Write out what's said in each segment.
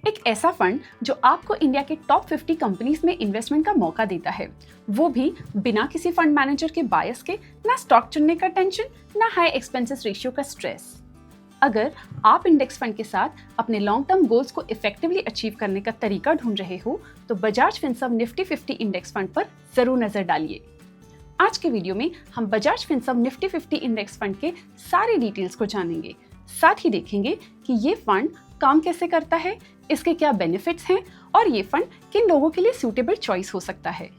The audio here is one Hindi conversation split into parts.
एक ऐसा फंड जो आपको इंडिया के टॉप 50 कंपनीज में इन्वेस्टमेंट का मौका देता है, वो भी बिना किसी फंड मैनेजर के बायस के, ना स्टॉक चुनने का टेंशन, ना हाई एक्सपेंसेस रेशियो का स्ट्रेस। अगर आप इंडेक्स फंड के साथ अपने लॉन्ग टर्म गोल्स को इफेक्टिवली अचीव करने का तरीका ढूंढ रहे हो तो बजाज फिनसर्व निफ्टी 50 इंडेक्स फंड पर जरूर नजर डालिए। आज के वीडियो में हम बजाज फिनसर्व निफ्टी 50 इंडेक्स फंड के सारे डिटेल्स को जानेंगे, साथ ही देखेंगे कि ये फंड काम कैसे करता है, इसके क्या बेनिफिट्स हैं और ये फंड किन लोगों के लिए सूटेबल चॉइस हो सकता है।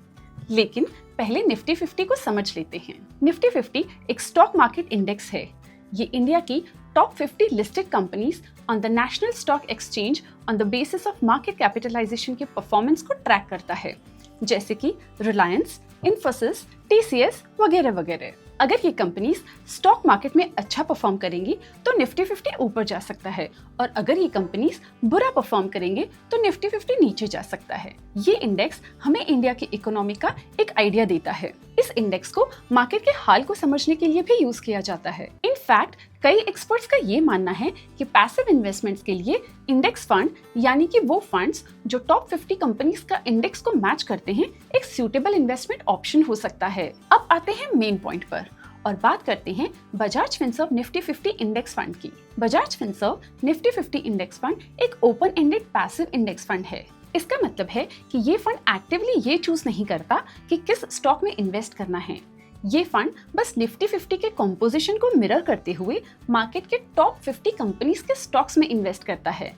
लेकिन पहले निफ्टी 50 को समझ लेते हैं। निफ्टी 50 एक स्टॉक मार्केट इंडेक्स है। ये इंडिया की top 50 listed companies on the National Stock Exchange on the basis of market capitalisation के परफॉर्मेंस को ट्रैक करता है, जैसे कि रिलायंस, इन्फोसिस, टीसीएस वगैरह वगैरह। अगर ये कंपनीज स्टॉक मार्केट में अच्छा परफॉर्म करेंगी तो निफ्टी 50 ऊपर जा सकता है, और अगर ये कंपनीज बुरा परफॉर्म करेंगे तो निफ्टी 50 नीचे जा सकता है। ये इंडेक्स हमें इंडिया की इकोनॉमी का एक आइडिया देता है। इस इंडेक्स को मार्केट के हाल को समझने के लिए भी यूज किया जाता है। इनफैक्ट कई एक्सपर्ट्स का ये मानना है कि पैसिव इन्वेस्टमेंट्स के लिए इंडेक्स फंड, यानी कि वो फंड्स जो टॉप 50 कंपनीज का इंडेक्स को मैच करते हैं, एक सूटेबल इन्वेस्टमेंट ऑप्शन हो सकता है। अब आते हैं मेन पॉइंट पर और बात करते हैं बजाज फिनसर्व निफ्टी 50 इंडेक्स फंड की। बजाज फिनसर्व निफ्टी 50 इंडेक्स फंड एक open ended passive index fund है। इसका मतलब है कि ये फंड एक्टिवली ये चूज नहीं करता कि किस स्टॉक में इन्वेस्ट करना है। ये फंड बस निफ्टी 50 के कॉम्पोजिशन को मिरर करते हुए मार्केट के टॉप 50 कंपनीज के स्टॉक्स में इन्वेस्ट करता है।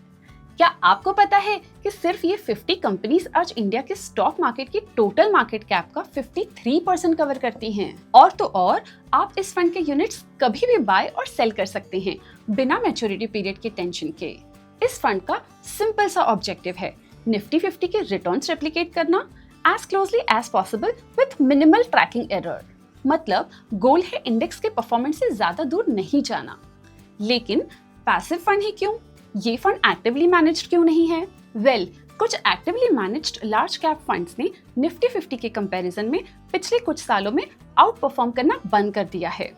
क्या आपको पता है कि सिर्फ ये 50 कंपनीज आज इंडिया के स्टॉक मार्केट की टोटल मार्केट कैप का 53% कवर करती हैं? और तो और आप इस फंड के यूनिट्स कभी भी बाय और सेल कर सकते हैं बिना मैच्योरिटी पीरियड के टेंशन के। इस फंड का सिंपल सा ऑब्जेक्टिव है निफ्टी 50 के रिटर्न्स रेप्लिकेट करना as closely as possible with minimal tracking error. मतलब गोल है इंडेक्स के परफॉर्मेंस से ज्यादा दूर नहीं जाना। लेकिन पैसिव फंड ही क्यों? ये फंड एक्टिवली मैनेज्ड क्यों नहीं है? कुछ actively managed large cap funds ने निफ्टी 50 के कंपैरिजन में पिछले कुछ सालों में आउट परफॉर्म करना बंद कर दिया है।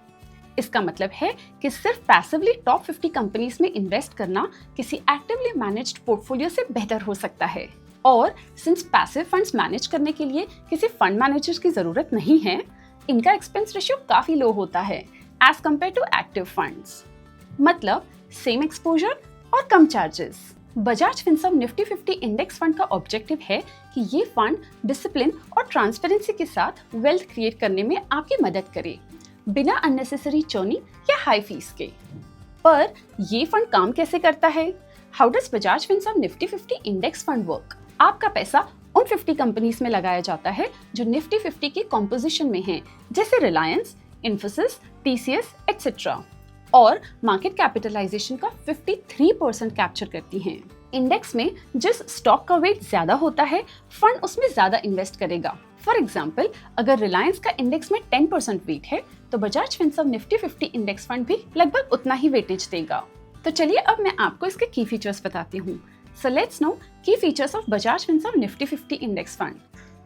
इसका मतलब है कि सिर्फ पैसिवली टॉप 50 कंपनीज में इन्वेस्ट करना किसी एक्टिवली मैनेज्ड पोर्टफोलियो से बेहतर हो सकता है। और सिंस पैसिव फंड्स मैनेज करने के लिए किसी फंड मैनेजर की जरूरत नहीं है, इनका एक्सपेंस रेशियो काफी लो होता है as compared to active funds. मतलब सेम एक्सपोजर और कम charges. Bajaj Finserv Nifty 50 index fund का ऑब्जेक्टिव है कि ये फंड डिसिप्लिन और ट्रांसपेरेंसी के साथ वेल्थ क्रिएट करने में आपकी मदद करे, बिना अननेसेसरी चर्निंग या हाई फीस के। पर ये फंड काम कैसे करता है? How does Bajaj Finserv Nifty 50 index fund work? आपका पैसा उन 50 कंपनीज में लगाया जाता है जो निफ्टी 50 की कॉम्पोजिशन में हैं, जैसे रिलायंस, इन्फोसिस, टीसीएस एक्सेट्रा, और मार्केट कैपिटलाइजेशन का 53% कैप्चर करती हैं। इंडेक्स में जिस स्टॉक का वेट ज्यादा होता है, फंड उसमें ज्यादा इन्वेस्ट करेगा। फॉर एग्जाम्पल, अगर रिलायंस का इंडेक्स में 10% वेट है तो बजाज फिनसर्व निफ्टी 50 इंडेक्स फंड भी लगभग उतना ही वेटेज देगा। तो चलिए अब मैं आपको इसके की फीचर्स बताती हूँ। So let's know key features of Bajaj Finserv Nifty 50 Index Fund.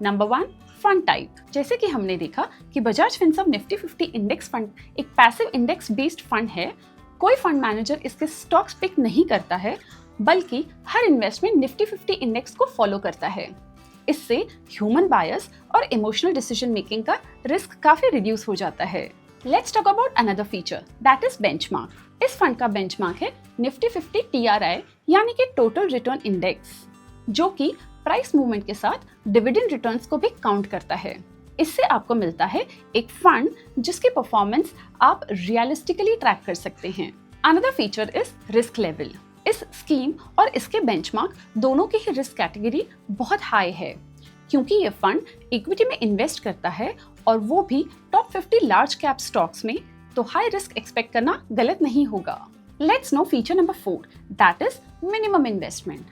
Number 1, fund type. जैसे कि हमने देखा कि बजाज फिनसर्व निफ्टी 50 इंडेक्स फंड एक पैसिव इंडेक्स बेस्ड फंड है। कोई फंड मैनेजर इसके स्टॉक्स पिक नहीं करता है, बल्कि हर इन्वेस्टमेंट निफ्टी 50 इंडेक्स को फॉलो करता है। इससे ह्यूमन बायस और इमोशनल डिसीजन मेकिंग का रिस्क काफी रिड्यूस हो जाता है। Let's talk about another feature, that is benchmark. इस फंड का बेंचमार्क है निफ्टी 50 TRI, यानी कि टोटल रिटर्न इंडेक्स, जो कि प्राइस मूवमेंट के साथ डिविडेंड रिटर्न्स को भी काउंट करता है। इससे आपको मिलता है एक फंड जिसकी परफॉर्मेंस आप रियलिस्टिकली ट्रैक कर सकते हैं। Another feature is risk level. इस स्कीम और इसके बेंचमार्क दोनों की ही रिस्क कैटेगरी बहुत हाई है, क्योंकि ये फंड इक्विटी में इन्वेस्ट करता है और वो भी टॉप 50 लार्ज कैप स्टॉक्स में, तो हाई रिस्क एक्सपेक्ट करना गलत नहीं होगा। Let's no feature number 4, that is minimum investment.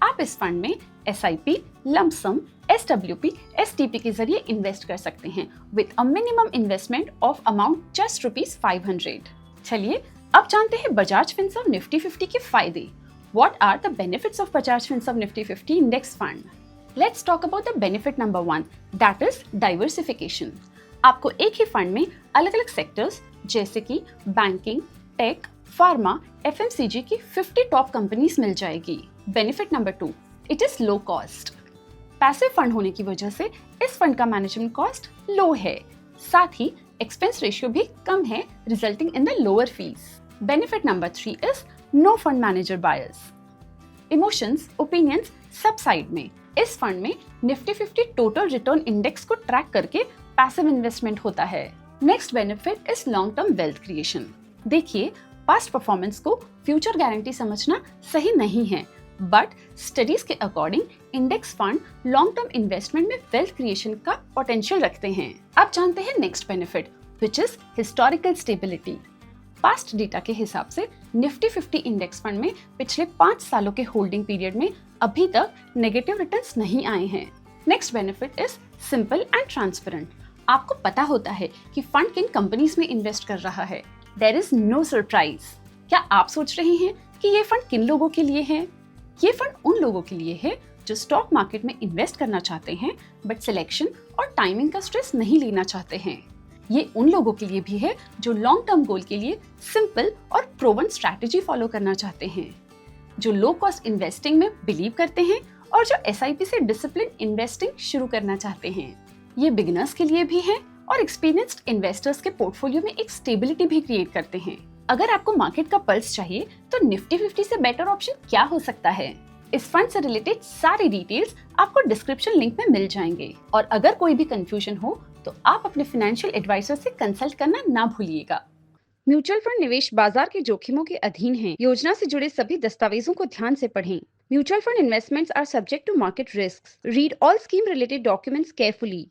आप इस फंड में SIP, लंप सम, SWP, STP के जरिए इन्वेस्ट कर सकते हैं with a minimum investment of amount just ₹500। चलिए अब जानते हैं बजाज फिनसर्व निफ्टी 50 के फायदे। What are the benefits of Bajaj Finserv Nifty 50 Index Fund? Let's talk about the benefit number 1, that is diversification. आपको एक ही फंड में अलग अलग सेक्टर्स जैसे कि बैंकिंग, टेक, फार्मा, FMCG की 50 टॉप कंपनीज मिल जाएगी। Benefit number 2, it is low cost. Passive fund होने की वजह से इस फंड का मैनेजमेंट कॉस्ट लो है, साथ ही एक्सपेंस रेशियो भी कम है, resulting in the lower fees. Benefit number 3 is no fund manager bias. Emotions, opinions सब साइड में। इस फंड में निफ्टी 50 टोटल रिटर्न इंडेक्स को ट्रैक करके पैसिव इन्वेस्टमेंट होता है। Next benefit is long term wealth creation. देखिए, पास्ट परफॉर्मेंस को फ्यूचर गारंटी समझना सही नहीं है, बट स्टडीज के according index fund long term investment में वेल्थ क्रिएशन का पोटेंशियल रखते हैं। अब जानते हैं next benefit, which is historical stability. Past data के हिसाब से निफ्टी 50 इंडेक्स फंड में पिछले 5 सालों के होल्डिंग पीरियड में अभी तक नेगेटिव रिटर्न्स नहीं आए हैं। Next benefit is simple and transparent. आपको पता होता है कि फंड किन कंपनीज में इन्वेस्ट कर रहा है। There is no surprise. क्या आप सोच रहे हैं कि ये फंड किन लोगों के लिए है? ये फंड उन लोगों के लिए है जो स्टॉक मार्केट में इन्वेस्ट करना चाहते हैं बट सिलेक्शन और टाइमिंग का स्ट्रेस नहीं लेना चाहते हैं। ये उन लोगों के लिए भी है जो लॉन्ग टर्म गोल के लिए सिंपल और प्रूवन स्ट्रैटेजी फॉलो करना चाहते हैं, जो लो कॉस्ट इन्वेस्टिंग में बिलीव करते हैं और जो एसआईपी से डिसिप्लिन इन्वेस्टिंग शुरू करना चाहते हैं। ये बिगिनर्स के लिए भी है और एक्सपीरियंस्ड इन्वेस्टर्स के पोर्टफोलियो में एक स्टेबिलिटी भी क्रिएट करते हैं। अगर आपको मार्केट का पल्स चाहिए तो निफ्टी 50 से बेटर ऑप्शन क्या हो सकता है? इस फंड से रिलेटेड सारी डिटेल्स आपको डिस्क्रिप्शन लिंक में मिल जाएंगे, और अगर कोई भी कंफ्यूजन हो तो आप अपने फाइनेंशियल एडवाइजर से कंसल्ट करना ना भूलिएगा। म्यूचुअल फंड निवेश बाजार के जोखिमों के अधीन है। योजना से जुड़े सभी दस्तावेजों को ध्यान से पढ़ें। Mutual fund investments are subject to market risk. Read all scheme related documents carefully.